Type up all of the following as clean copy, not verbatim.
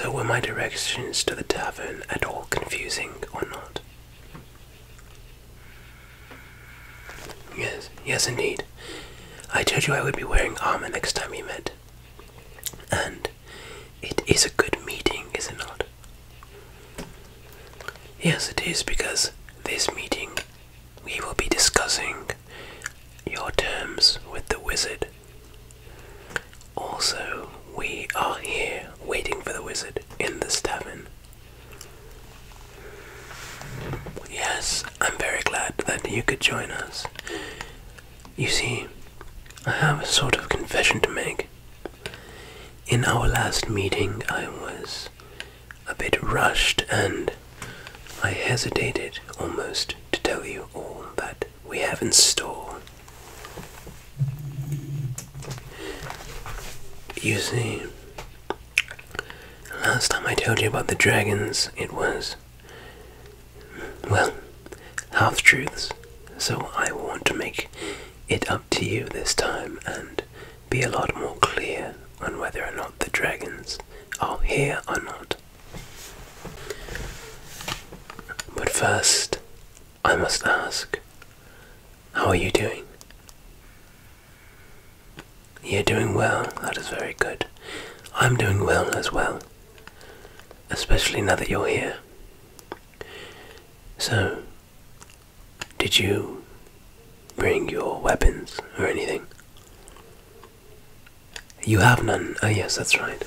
So were my directions to the tavern at all confusing or not? Yes indeed. I told you I would be wearing armor next time we met. And it is a good meeting, is it not? Yes, it is, because this meeting we will be discussing your terms with the wizard. Also, we are here waiting for the wizard in this tavern. Yes, I'm very glad that you could join us. You see, I have a sort of confession to make. In our last meeting, I was a bit rushed and I hesitated almost to tell you all that we have in store. You see, last time I told you about the dragons, it was, well, half-truths, so I want to make it up to you this time and be a lot more clear on whether or not the dragons are here or not. But first, I must ask, how are you doing? You're doing well, that is very good. I'm doing well as well, especially now that you're here. So, did you bring your weapons or anything? You have none? Oh yes, that's right.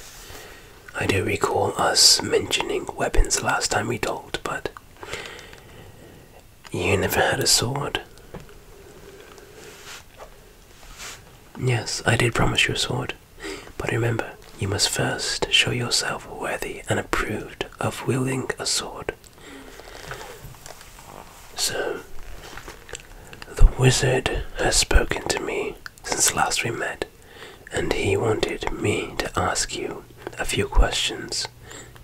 I do recall us mentioning weapons last time we talked, but you never had a sword. Yes, I did promise you a sword, but remember, you must first show yourself worthy and approved of wielding a sword. So, the wizard has spoken to me since last we met, and he wanted me to ask you a few questions,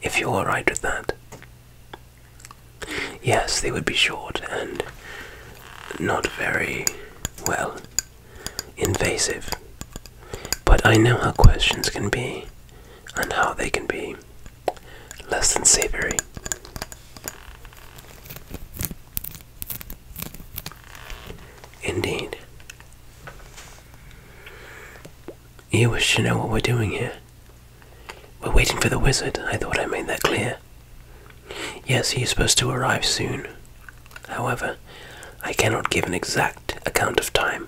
if you're alright with that. Yes, they would be short and not very, well, invasive, but I know how questions can be, and how they can be less than savory. Indeed. You wish to know what we're doing here? We're waiting for the wizard. I thought I made that clear. Yes, he is supposed to arrive soon. However, I cannot give an exact account of time.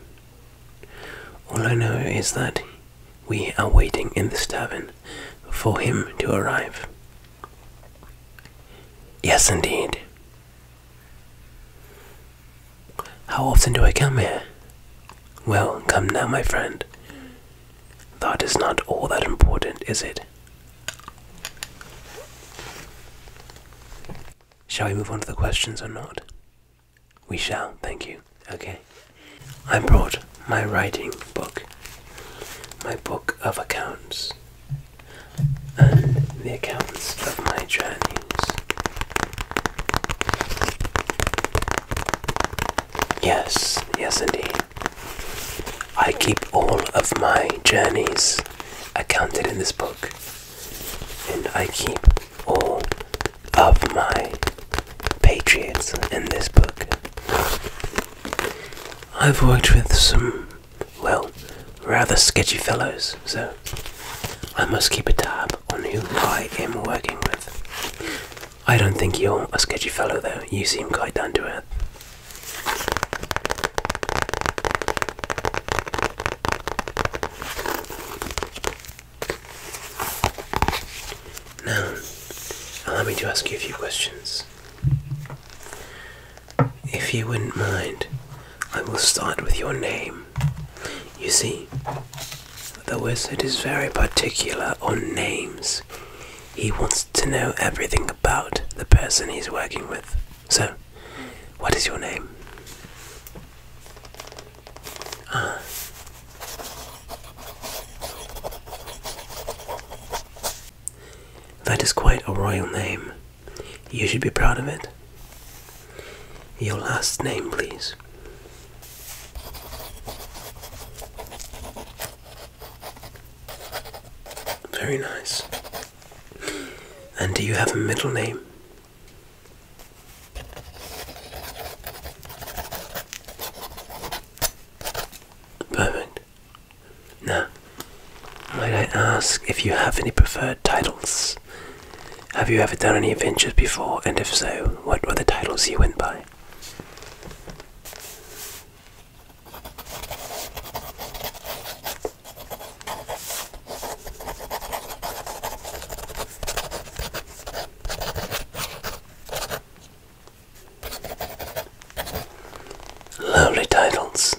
All I know is that we are waiting in this tavern for him to arrive. Yes, indeed. How often do I come here? Well, come now, my friend. That is not all that important, is it? Shall we move on to the questions or not? We shall, thank you. Okay. I brought my writing book, my book of accounts, and the accounts of my journeys. Yes indeed. I keep all of my journeys accounted in this book, and I keep all of my patriots in this book. I've worked with some, well, rather sketchy fellows, so I must keep a tab on who I am working with. I don't think you're a sketchy fellow though, you seem quite down to earth. Now, allow me to ask you a few questions. If you wouldn't mind, I will start with your name. You see, the wizard is very particular on names. He wants to know everything about the person he's working with. So, what is your name? Ah. That is quite a royal name. You should be proud of it. Your last name, please. Very nice. And do you have a middle name? Perfect. Now, might I ask if you have any preferred titles? Have you ever done any adventures before, and if so, what were the titles you went by? Lovely titles.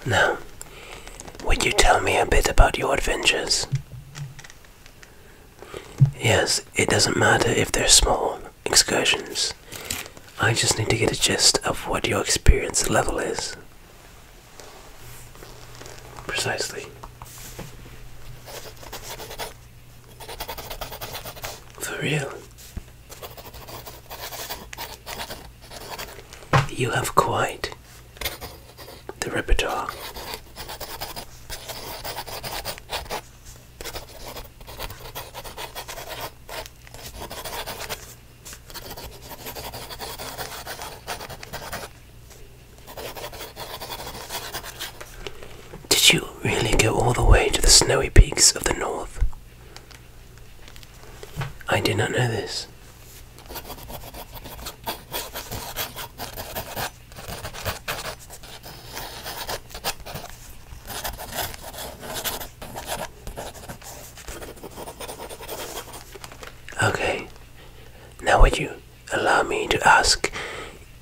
Now, would you tell me a bit about your adventures? Yes, it doesn't matter if they're small excursions. I just need to get a gist of what your experience level is. Precisely. For real. You have quite the repertoire. Did you really go all the way to the snowy peaks of the north? I did not know this. Okay, now would you allow me to ask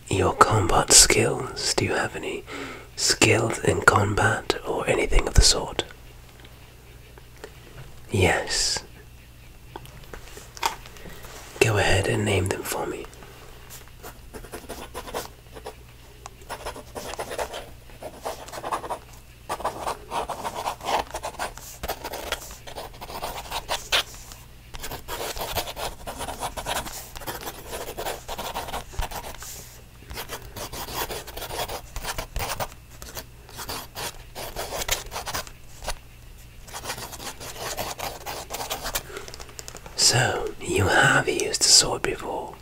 your combat skills? Do you have any skills in combat or anything of the sort? Yes. Go ahead and name them for me. So, you have used a sword before.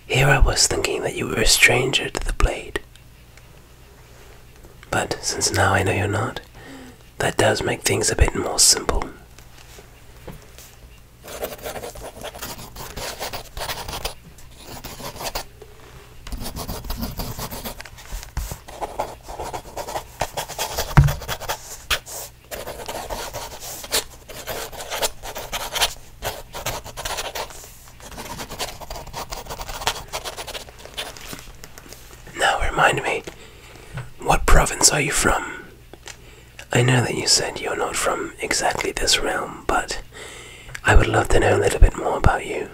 Here I was thinking that you were a stranger to the blade. But since now I know you're not, that does make things a bit more simple. Remind me, what province are you from? I know that you said you're not from exactly this realm, but I would love to know a little bit more about you.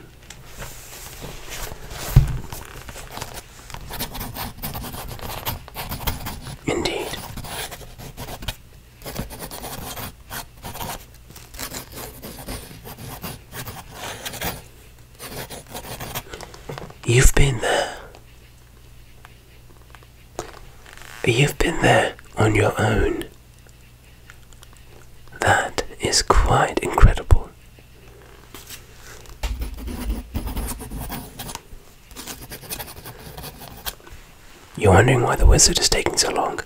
Indeed. You've been there. You've been there on your own. That is quite incredible. You're wondering why the wizard is taking so long?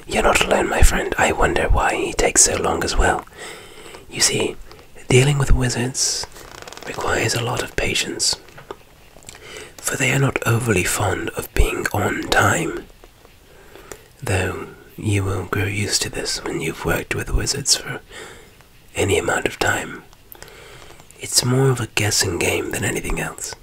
You're not alone, my friend. I wonder why he takes so long as well. You see, dealing with wizards requires a lot of patience, for they are not overly fond of being on time. Though you will grow used to this when you've worked with wizards for any amount of time. It's more of a guessing game than anything else.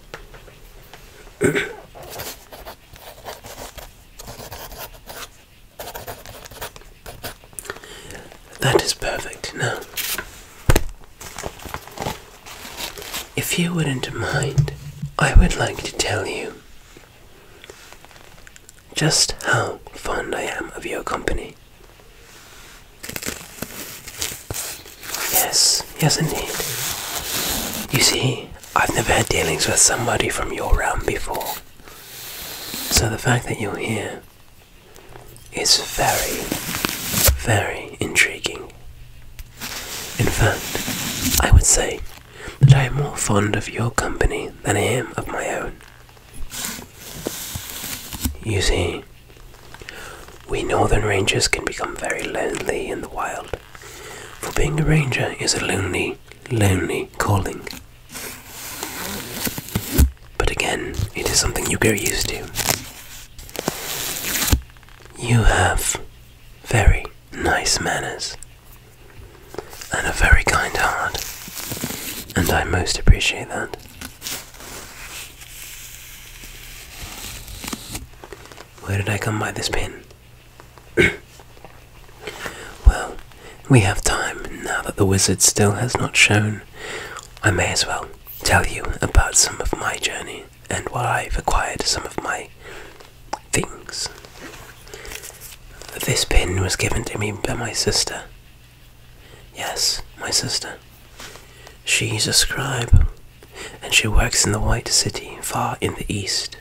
That is perfect. Now, if you wouldn't mind, I would like to tell you just how fond I am of your company. Yes indeed. You see, I've never had dealings with somebody from your realm before. So the fact that you're here is very, very intriguing. In fact, I would say that I am more fond of your company than I am of my own. You see, we northern rangers can become very lonely in the wild, for being a ranger is a lonely, lonely calling. But again, it is something you grow used to. You have very nice manners and a very kind heart, and I most appreciate that. Where did I come by this pin? Well, we have time now that the wizard still has not shown. I may as well tell you about some of my journey and where I've acquired some of my things. This pin was given to me by my sister. Yes, my sister. She's a scribe, and she works in the White City, far in the east.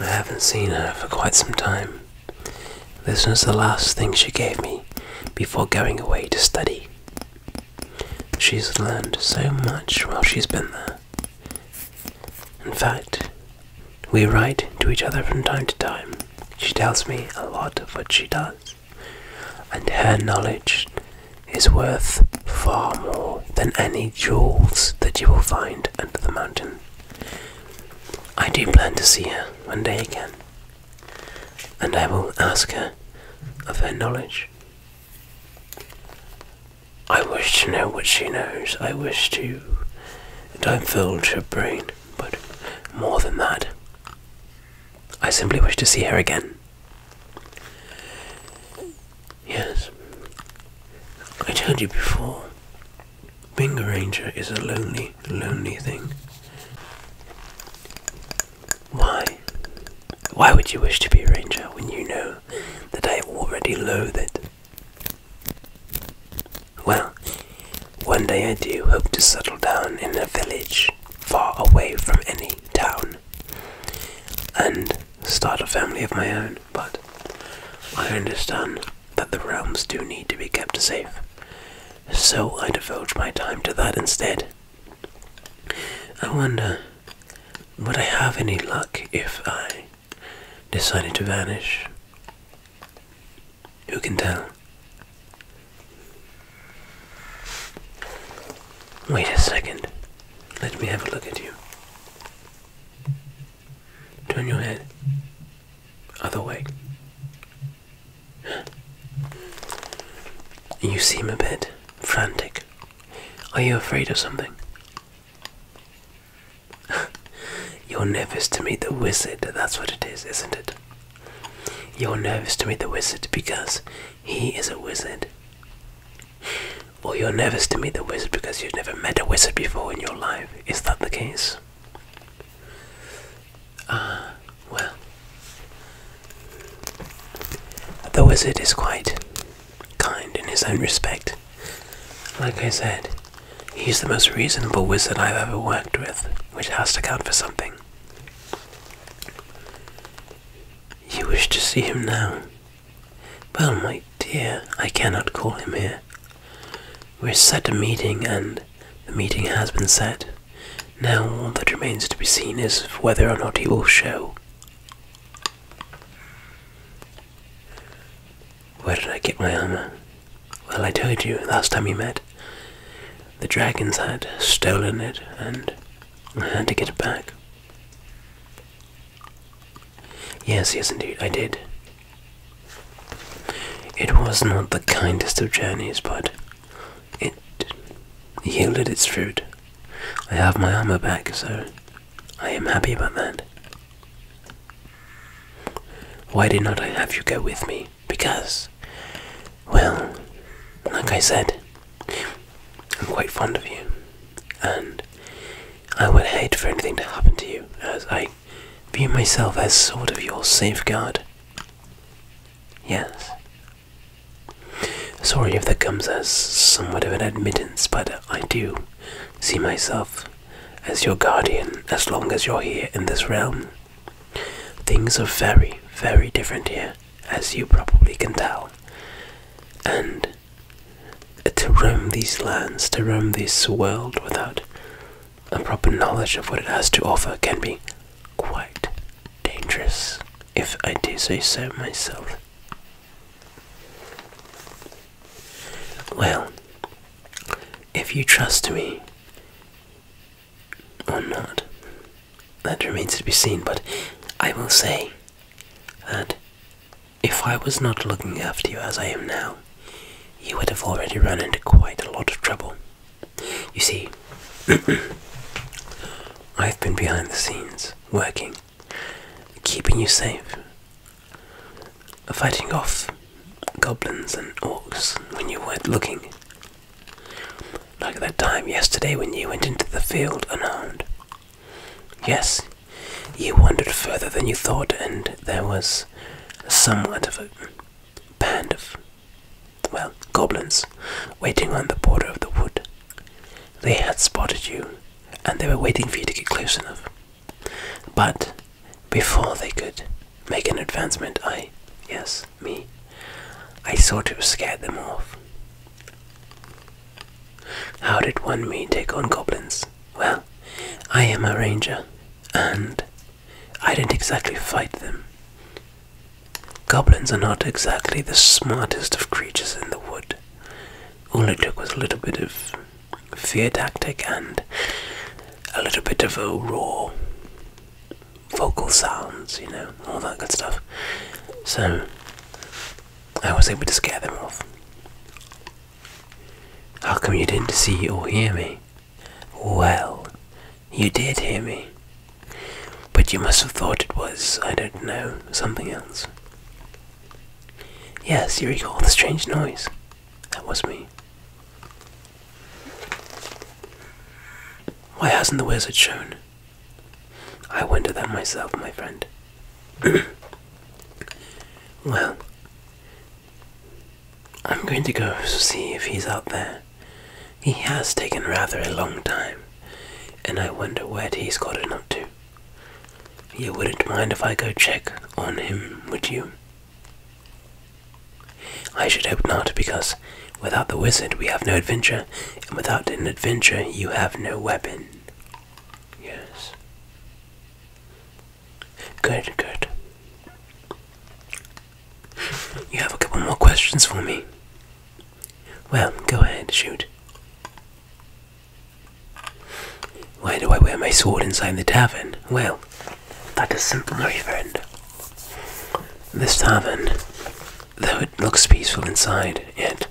I haven't seen her for quite some time. This was the last thing she gave me before going away to study. She's learned so much while she's been there. In fact, we write to each other from time to time. She tells me a lot of what she does, and her knowledge is worth far more than any jewels that you will find under the mountain. I do plan to see her one day again, and I will ask her of her knowledge. I wish to know what she knows. I wish to divulge her brain, but more than that, I simply wish to see her again. Yes, I told you before, being a ranger is a lonely, lonely thing. Why? Why would you wish to be a ranger when you know that I already loathe it? Well, one day I do hope to settle down in a village far away from any town and start a family of my own, but I understand that the realms do need to be kept safe, so I devote my time to that instead. I wonder, would I have any luck if I decided to vanish? Who can tell? Wait a second. Let me have a look at you. Turn your head. Other way. You seem a bit frantic. Are you afraid of something? You're nervous to meet the wizard, that's what it is, isn't it? You're nervous to meet the wizard because he is a wizard. Or you're nervous to meet the wizard because you've never met a wizard before in your life. Is that the case? Well. The wizard is quite kind in his own respect. Like I said, he's the most reasonable wizard I've ever worked with, which has to count for something. You wish to see him now? Well, my dear, I cannot call him here. We're set a meeting, and the meeting has been set. Now all that remains to be seen is whether or not he will show. Where did I get my armor? Well, I told you last time we met. The dragons had stolen it, and I had to get it back. Yes, indeed, I did. It was not the kindest of journeys, but it yielded its fruit. I have my armor back, so I am happy about that. Why did not I have you go with me? Because, well, like I said, I'm quite fond of you, and I would hate for anything to happen to you, as I view myself as sort of your safeguard. Yes. Sorry if that comes as somewhat of an admittance, but I do see myself as your guardian as long as you're here in this realm. Things are very, very different here, as you probably can tell. And to roam these lands, to roam this world without a proper knowledge of what it has to offer can be quite dangerous, if I do say so myself. Well, if you trust me or not, that remains to be seen, but I will say that if I was not looking after you as I am now, you would have already run into quite a lot of trouble. You see, I've been behind the scenes, working, keeping you safe, fighting off goblins and orcs when you weren't looking. Like that time yesterday when you went into the field unarmed. Yes, you wandered further than you thought, and there was somewhat of a band of, well, goblins waiting on the border of the wood. They had spotted you, and they were waiting for you to get close enough. But before they could make an advancement, I sort of scared them off. How did one me take on goblins? Well, I am a ranger, and I didn't exactly fight them. Goblins are not exactly the smartest of creatures in the wood. All it took was a little bit of fear tactic and a little bit of a raw vocal sounds, all that good stuff. So I was able to scare them off. How come you didn't see or hear me? Well, you did hear me. But you must have thought it was, I don't know, something else. Yes, you recall the strange noise. That was me. Why hasn't the wizard shown? I wonder that myself, my friend. Well, I'm going to go see if he's out there. He has taken rather a long time, and I wonder where he's gotten up to. You wouldn't mind if I go check on him, would you? I should hope not, because without the wizard we have no adventure, and without an adventure you have no weapon. Yes. Good, good. You have a couple more questions for me? Well, go ahead, shoot. Why do I wear my sword inside the tavern? Well, that is simple, my friend. This tavern, though it looks peaceful inside, yet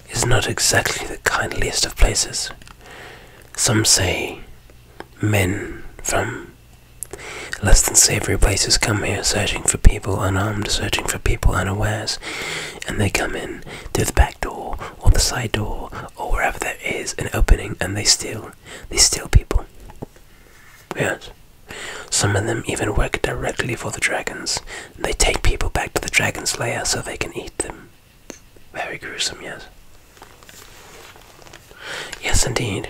is not exactly the kindliest of places. Some say men from less than savory places come here searching for people unarmed, searching for people unawares, and they come in through the back door or the side door or wherever there is an opening, and they steal people. Yes. Some of them even work directly for the dragons. They take people back to the dragon's lair so they can eat them. Very gruesome, yes. Yes, indeed.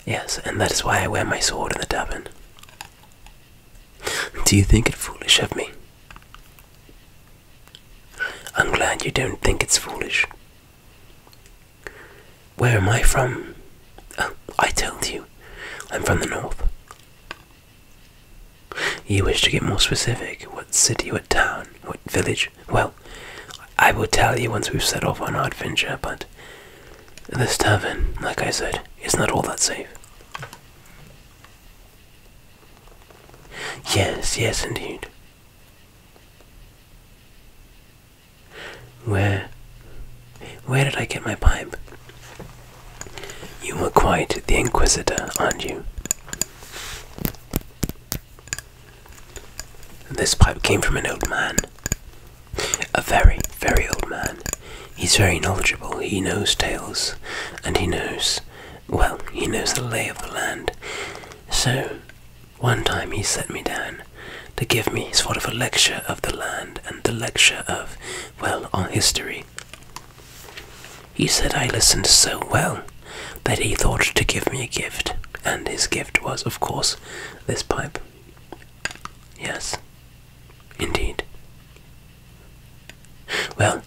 Yes, and that is why I wear my sword in the tavern. Do you think it foolish of me? I'm glad you don't think it's foolish. Where am I from? Oh, I told you. I'm from the north. You wish to get more specific? What city, what town, what village? Well, I will tell you once we've set off on our adventure, but this tavern, like I said, is not all that safe. Yes, yes, indeed. Where did I get my pipe? You were quite the inquisitor, aren't you? This pipe came from an old man. A very, very old man. He's very knowledgeable. He knows tales, and he knows the lay of the land. So, one time he set me down to give me sort of a lecture of the land and the lecture of, well, our history. He said I listened so well that he thought to give me a gift, and his gift was, of course, this pipe. Yes, indeed. Well,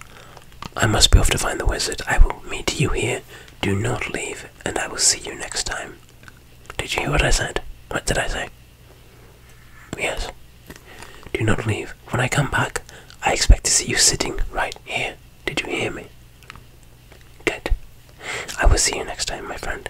I must be off to find the wizard. I will meet you here. Do not leave, and I will see you next time. Did you hear what I said? What did I say? Yes. Do not leave. When I come back, I expect to see you sitting right here. Did you hear me? Good. I will see you next time, my friend.